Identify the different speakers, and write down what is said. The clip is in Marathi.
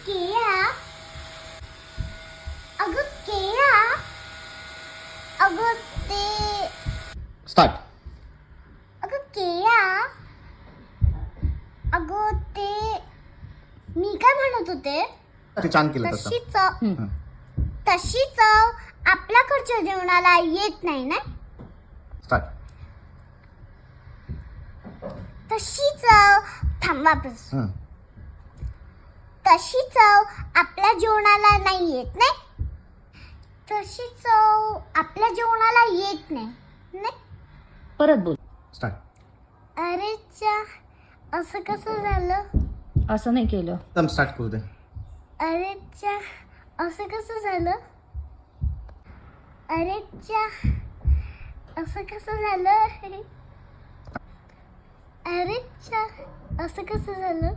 Speaker 1: केया अगं केया अगं ते
Speaker 2: स्टार्ट.
Speaker 1: अगं केया अगं ते मी काय म्हणत होते
Speaker 2: ते छान केलं तसं.
Speaker 1: तशी चव आपल्याकडच्या जेवणाला येत नाही ना.
Speaker 2: स्टार्ट.
Speaker 1: तशी चव थांबा बस. तशी चव आपल्या जेवणाला नाही येत नाही. तशी चव आपल्या जेवणाला येत नाही नाही.
Speaker 3: परत बोल.
Speaker 2: स्टार्ट.
Speaker 1: अरे चा असं कसं झालं.
Speaker 3: असं नाही केलं.
Speaker 2: एकदम स्टार्ट करू दे.
Speaker 1: अरे चा असं कसं झालं. अरे चा असं कसं झालं. अरे चा असं कसं झालं.